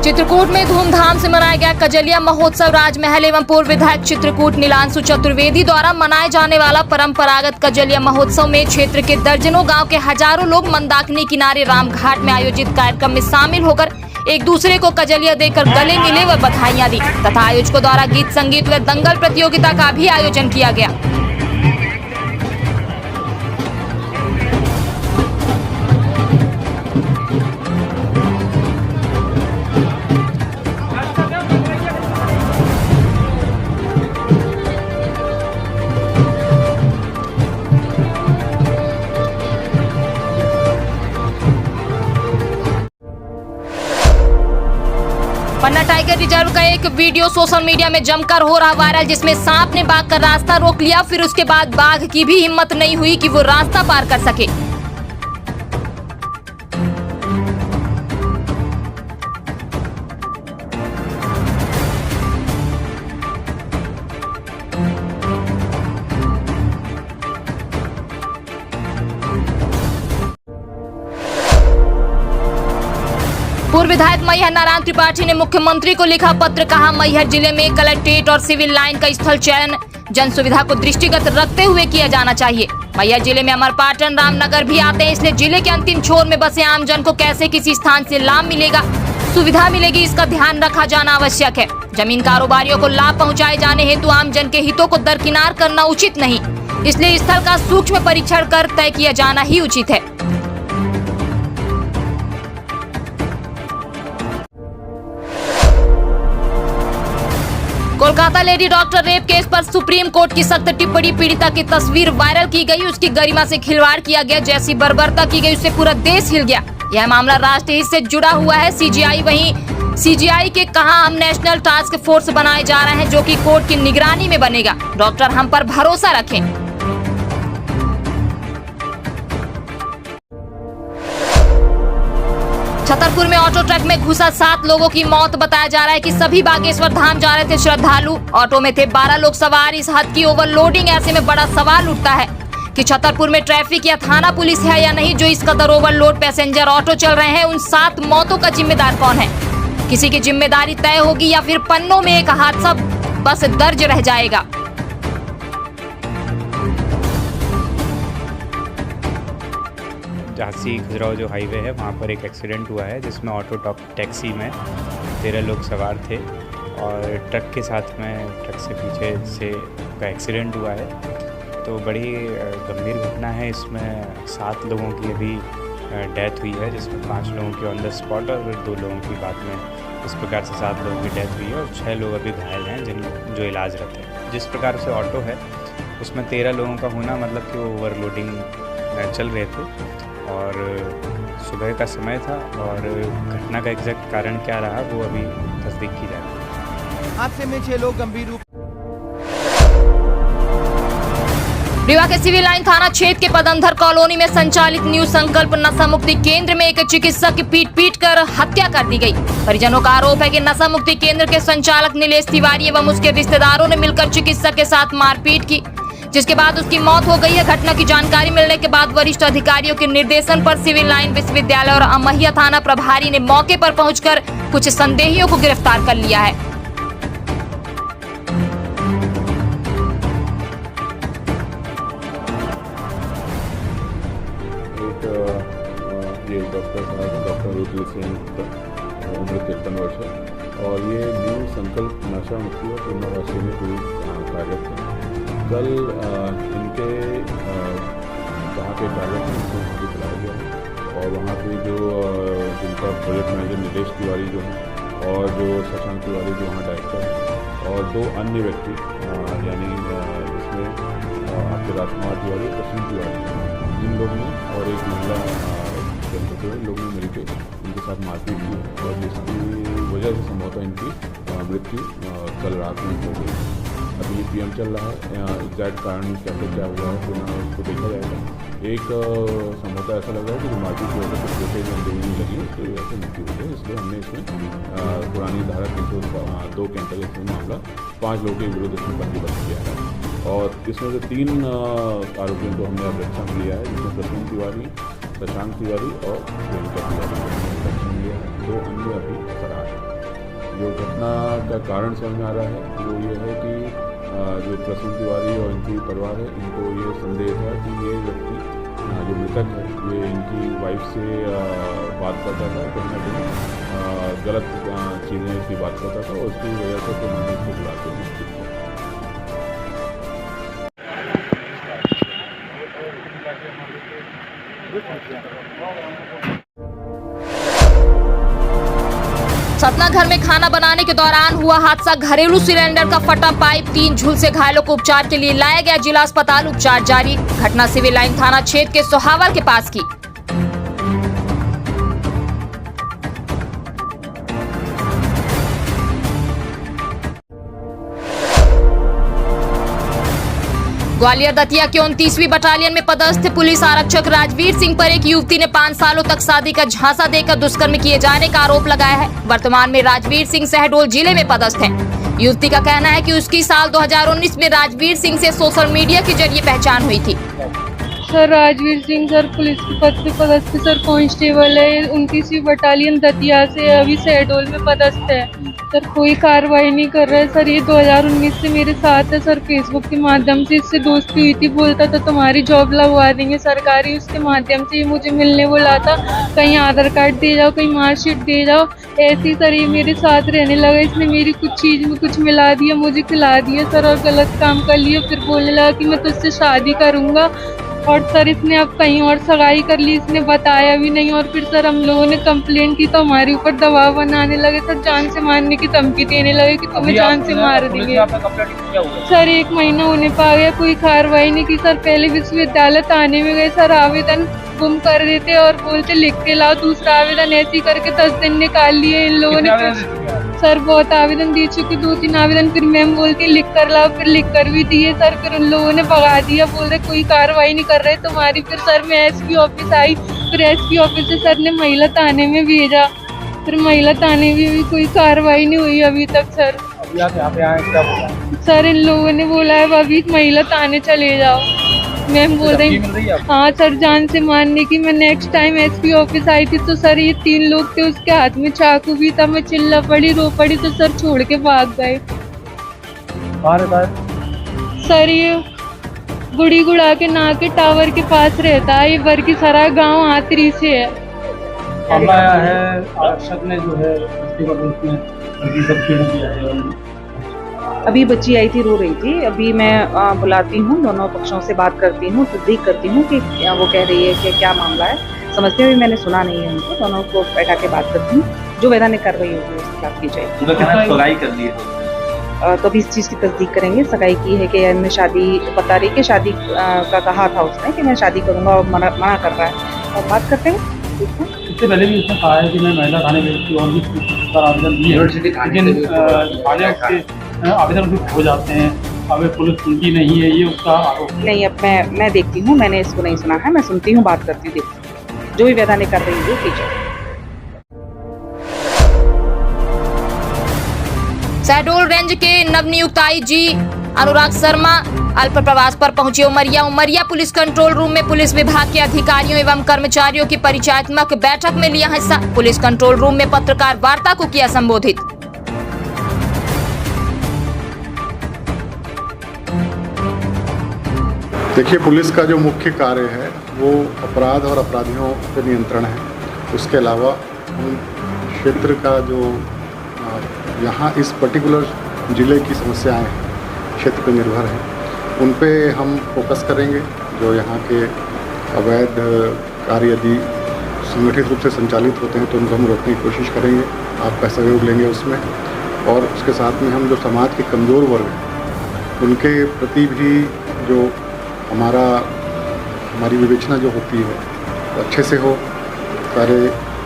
चित्रकूट में धूमधाम से मनाया गया कजलिया महोत्सव। राजमहल एवं पूर्व विधायक चित्रकूट नीलांशु चतुर्वेदी द्वारा मनाए जाने वाला परंपरागत कजलिया महोत्सव में क्षेत्र के दर्जनों गांव के हजारों लोग मंदाकिनी किनारे रामघाट में आयोजित कार्यक्रम में शामिल होकर एक दूसरे को कजलिया देकर गले मिले व बधाइयां दी तथा आयोजकों द्वारा गीत संगीत व दंगल प्रतियोगिता का भी आयोजन किया गया। पन्ना टाइगर रिजर्व का एक वीडियो सोशल मीडिया में जमकर हो रहा वायरल, जिसमें सांप ने बाघ का रास्ता रोक लिया। फिर उसके बाद बाघ की भी हिम्मत नहीं हुई कि वो रास्ता पार कर सके। पूर्व विधायक मैहर नारायण त्रिपाठी ने मुख्यमंत्री को लिखा पत्र। कहा, मैहर जिले में कलेक्ट्रेट और सिविल लाइन का स्थल चयन जन सुविधा को दृष्टिगत रखते हुए किया जाना चाहिए। मैहर जिले में अमरपाटन रामनगर भी आते हैं, इसलिए जिले के अंतिम छोर में बसे आमजन को कैसे किसी स्थान से लाभ मिलेगा, सुविधा मिलेगी, इसका ध्यान रखा जाना आवश्यक है। जमीन कारोबारियों को लाभ पहुँचाए जाने हेतु आमजन के हितों को दरकिनार करना उचित नहीं, इसलिए स्थल का सूक्ष्म परीक्षण कर तय किया जाना ही उचित है। Kolkata lady doctor rape case पर सुप्रीम कोर्ट की सख्त टिप्पणी। पीड़िता की तस्वीर वायरल की गई, उसकी गरिमा से खिलवाड़ किया गया, जैसी बर्बरता की गई उससे पूरा देश हिल गया। यह मामला राष्ट्रीय हित से जुड़ा हुआ है। सीजीआई के कहा, हम नेशनल टास्क फोर्स बनाए जा रहे हैं जो कि कोर्ट की निगरानी में बनेगा। डॉक्टर हम पर भरोसा रखें। छतरपुर में ऑटो ट्रक में घुसा 7 लोगों की मौत। बताया जा रहा है कि सभी बागेश्वर धाम जा रहे थे श्रद्धालु। ऑटो में थे 12 लोग सवार। इस हद की ओवरलोडिंग, ऐसे में बड़ा सवाल उठता है कि छतरपुर में ट्रैफिक या थाना पुलिस है या नहीं, जो इस कदर ओवरलोड पैसेंजर ऑटो चल रहे हैं। उन 7 मौतों का जिम्मेदार कौन है? किसी की जिम्मेदारी तय होगी या फिर पन्नों में एक हादसा बस दर्ज रह जाएगा? झांसी खजुराहो जो हाईवे है वहाँ पर एक एक्सीडेंट हुआ है, जिसमें ऑटो टैक्सी में 13 लोग सवार थे और ट्रक के साथ में ट्रक से पीछे से का एक्सीडेंट हुआ है। तो बड़ी गंभीर घटना है। इसमें 7 लोगों की अभी डेथ हुई है, जिसमें 5 लोगों की ऑन द स्पॉट और 2 लोगों की बाद में। इस प्रकार से 7 लोगों की डेथ हुई है और 6 लोग अभी घायल हैं जो इलाज रहते हैं। जिस प्रकार से ऑटो है उसमें 13 लोगों का होना मतलब कि वो ओवरलोडिंग में चल रहे थे और सुबह का समय था और घटना का एग्जैक्ट कारण क्या रहा वो अभी तस्दीक की जाएगी। हादसे में 6 लोग गंभीर रूप। रीवा के सिविल लाइन थाना क्षेत्र के पदंधर कॉलोनी में संचालित न्यू संकल्प नशा मुक्ति केंद्र में एक चिकित्सक की पीट कर हत्या कर दी गई। परिजनों का आरोप है कि नशा मुक्ति केंद्र के संचालक नीलेश तिवारी एवं उसके रिश्तेदारों ने मिलकर चिकित्सक के साथ मारपीट की, जिसके बाद उसकी मौत हो गई है। घटना की जानकारी मिलने के बाद वरिष्ठ अधिकारियों के निर्देशन पर सिविल लाइन विश्वविद्यालय और अमहिया थाना प्रभारी ने मौके पर पहुंचकर कुछ संदेहियों को गिरफ्तार कर लिया है। ये डॉक्टर साहब डॉक्टर रुद्र सिंह, उम्र 53 वर्ष है और ये न्यू संकल्प नशा मुक्ति और पुनर्वासी में कार्यरत है। कल इनके जहाँ पे कार्यक्रम उनको भी बुलाया गया है और वहाँ पे जो जिनका प्रोजेक्ट मैनेजर नीलेश तिवारी जो है और जो शशांक तिवारी जो वहाँ डायरेक्टर है और 2 अन्य व्यक्ति यानी जिसमें आपके राजकुमार तिवारी, प्रसून तिवारी, इन लोगों ने और एक महिला लोगों ने मिलकर इनके साथ मारपीट की और जिसकी वजह से संभवतः इनकी मृत्यु कल रात में हो गई। अभी पीएम चल रहा है, एग्जैक्ट कारण क्या हुआ है तो उसको देखा जाएगा। एक संभवतः ऐसा लग रहा है कि जो मारपीट की वजह से छोटे जो अंदरूनी लगी उसकी वजह से मृत्यु हो गई, इसलिए हमने इसमें पुरानी धारा 302 के अंतर्गत इसमें मामला 5 लोगों के विरुद्ध इसमें पंजीबद्ध किया है और इसमें से 3 आरोपियों को हमने अब रक्षा में लिया है, जिसमें प्रसून तिवारी, शशांक तिवारी और प्रियंका तिवारी को रक्षा में लिया है। 2 अन्य अभी फरार हैं। जो घटना का कारण समझ में आ रहा है वो ये है कि जो प्रसून तिवारी और इनकी परिवार है, इनको ये संदेह था कि ये व्यक्ति जो मृतक है ये इनकी वाइफ से बात करता था, कहीं ना कहीं गलत चीज़ें की बात करता था और उसकी वजह से तो मैंने इसको बुला के सतना घर में खाना बनाने के दौरान हुआ हादसा। घरेलू सिलेंडर का फटा पाइप, 3 झुलसे घायलों को उपचार के लिए लाया गया जिला अस्पताल, उपचार जारी। घटना सिविल लाइन थाना क्षेत्र के सोहावर के पास की। ग्वालियर दतिया के 29वीं बटालियन में पदस्थ पुलिस आरक्षक राजवीर सिंह पर एक युवती ने 5 सालों तक शादी का झांसा देकर दुष्कर्म किए जाने का आरोप लगाया है। वर्तमान में राजवीर सिंह शहडोल जिले में पदस्थ हैं। युवती का कहना है कि उसकी साल 2019 में राजवीर सिंह से सोशल मीडिया के जरिए पहचान हुई थी। Sir Rajveer Singh sir police के पद पे पदस्थ सर कांस्टेबल है, 29वीं बटालियन दतिया से, अभी शहडोल में पदस्थ है। सर कोई कार्रवाई नहीं कर रहा है सर। ये 2019 से मेरे साथ है सर, फेसबुक के माध्यम से इससे दोस्ती हुई थी, बोलता था तुम्हारी जॉब लगवा देंगे सरकारी, उसके माध्यम से ये मुझे मिलने बोला था, कहीं आधार कार्ड दे जाओ, कहीं मार्कशीट दे जाओ। ऐसे ही सर ये मेरे साथ रहने लगा। इसने मेरी कुछ चीज़ में कुछ मिला दिया, मुझे खिला दिया सर और गलत काम कर लिया। फिर बोलने लगा कि मैं तुझसे शादी करूँगा और सर इसने अब कहीं और सगाई कर ली, इसने बताया भी नहीं। और फिर सर हम लोगों ने कंप्लेन की तो हमारे ऊपर दबाव बनाने लगे सर, जान से मारने की धमकी देने लगे कि तुम्हें जान से मार देंगे। सर 1 महीना होने पा गया, कोई कार्रवाई नहीं की सर। पहले विश्वविद्यालय थाने में गए सर, आवेदन गुम कर देते और बोलते लिख के लाओ दूसरा आवेदन, ऐसी करके 10 दिन निकाल लिए इन लोगों ने। सर बहुत आवेदन दे चुके, 2-3 आवेदन, फिर मैम बोलती लिख कर लाओ, फिर लिख कर भी दिए सर। फिर उन लोगों ने भगा दिया, बोल रहे कोई कार्रवाई नहीं कर रहे तुम्हारी। फिर सर मैं एसपी ऑफिस आई, फिर एसपी ऑफिस से सर ने महिला थाने में भेजा, फिर महिला थाने में भी कोई कार्रवाई नहीं हुई अभी तक सर। सर इन लोगों ने बोला है अभी महिला थाने चले जाओ। मैम बोल रही हाँ सर, जान से मारने की। मैं नेक्स्ट टाइम एसपी ऑफिस आई थी तो सर ये 3 लोग थे, उसके हाथ में चाकू भी था। मैं चिल्ला पड़ी, रो पड़ी तो सर छोड़ के भाग गए। सर ये गुड़ी गुड़ा के ना के टावर के पास रहता है, ये वर्गी सरा गाँव आतरी से है। आया है आरक्षक ने जो है अभी बच्ची आई थी, रो रही थी। अभी मैं बुलाती हूँ, दोनों पक्षों से बात करती हूँ, तस्दीक करती हूँ कि वो कह रही है कि क्या मामला है। समझते हुए मैंने सुना नहीं है उनको, दोनों को बैठा के बात करती हूँ। जो वैधानिक कार्रवाई होगी उसके खिलाफ की जाएगी। सगाई कर ली तो अभी इस चीज़ की तस्दीक करेंगे। सगाई की है कि हमने शादी, बता रही कि शादी का कहा था उसने कि मैं शादी करूँगा और मना कर रहा है, और बात करते हैं। इससे पहले भी उसने कहा है कि मैं महिला थाने भेजती और भी आवेदन दिए, लेकिन थाने के आवेदन भी हो जाते हैं, अब पुलिस सुनती नहीं है, ये उसका आरोप। नहीं, अब मैं देखती हूँ, मैंने इसको नहीं सुना है, मैं सुनती हूँ, बात करती हूँ, देखती हूँ। जो भी वैधानिक कर रही है कीजिए। शहडोल रेंज के नवनियुक्त आईजी अनुराग शर्मा अल्प प्रवास पर पहुंचे उमरिया पुलिस कंट्रोल रूम में पुलिस विभाग के अधिकारियों एवं कर्मचारियों की परिचयात्मक बैठक में लिया हिस्सा। पुलिस कंट्रोल रूम में पत्रकार वार्ता को किया संबोधित। देखिए, पुलिस का जो मुख्य कार्य है वो अपराध और अपराधियों पर नियंत्रण है। उसके अलावा हम क्षेत्र का जो यहाँ इस पर्टिकुलर ज़िले की समस्याएं हैं, क्षेत्र पर निर्भर हैं, उन पे हम फोकस करेंगे। जो यहाँ के अवैध कार्य यदि संगठित रूप से संचालित होते हैं तो उनको हम रोकने की कोशिश करेंगे, आपका सहयोग लेंगे उसमें। और उसके साथ में हम जो समाज के कमज़ोर वर्ग हैं उनके प्रति भी जो हमारी विवेचना जो होती है वो अच्छे से हो, सारे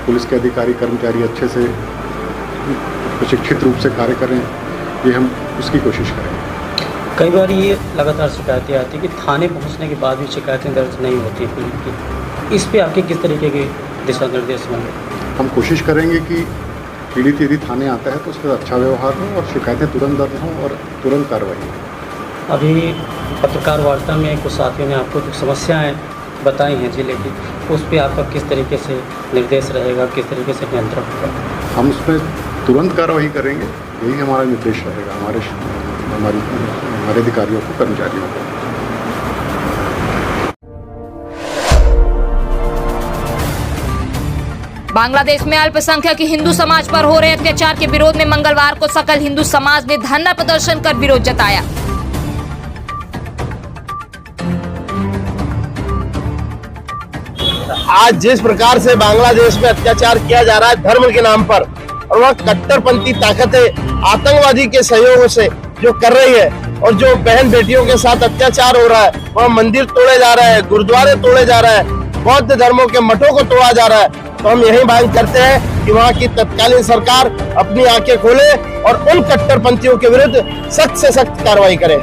पुलिस के अधिकारी कर्मचारी अच्छे से प्रशिक्षित रूप से कार्य करें, ये हम उसकी कोशिश करेंगे। कई बार ये लगातार शिकायतें आती हैं कि थाने पहुंचने के बाद भी शिकायतें दर्ज नहीं होती पुलिस की, इस पे आपके किस तरीके के दिशा निर्देश होंगे? हम कोशिश करेंगे कि पीड़ित यदि थाने आता है तो उसका अच्छा व्यवहार हो और शिकायतें तुरंत दर्ज हों और तुरंत कार्रवाई हो। अभी पत्रकार वार्ता में कुछ साथियों ने आपको जो समस्याएं बताई हैं जिले की, उस पर आपका किस तरीके से निर्देश रहेगा, किस तरीके से नियंत्रण होगा? हम उसमें तुरंत कार्रवाई करेंगे। यही हमारा निर्देश रहेगा हमारे अधिकारियों को, कर्मचारियों को। बांग्लादेश में अल्पसंख्यक हिंदू समाज पर हो रहे अत्याचार के विरोध में मंगलवार को सकल हिंदू समाज ने धरना प्रदर्शन कर विरोध जताया। आज जिस प्रकार से बांग्लादेश में अत्याचार किया जा रहा है धर्म के नाम पर, और वह कट्टरपंथी ताकतें आतंकवादी के सहयोग से जो कर रही है, और जो बहन बेटियों के साथ अत्याचार हो रहा है, वह मंदिर तोड़े जा रहे हैं, गुरुद्वारे तोड़े जा रहे हैं, बौद्ध धर्मों के मठों को तोड़ा जा रहा है, तो हम यही मांग करते हैं कि वहाँ की तत्कालीन सरकार अपनी आंखें खोले और उन कट्टरपंथियों के विरुद्ध सख्त से सख्त कार्रवाई करे।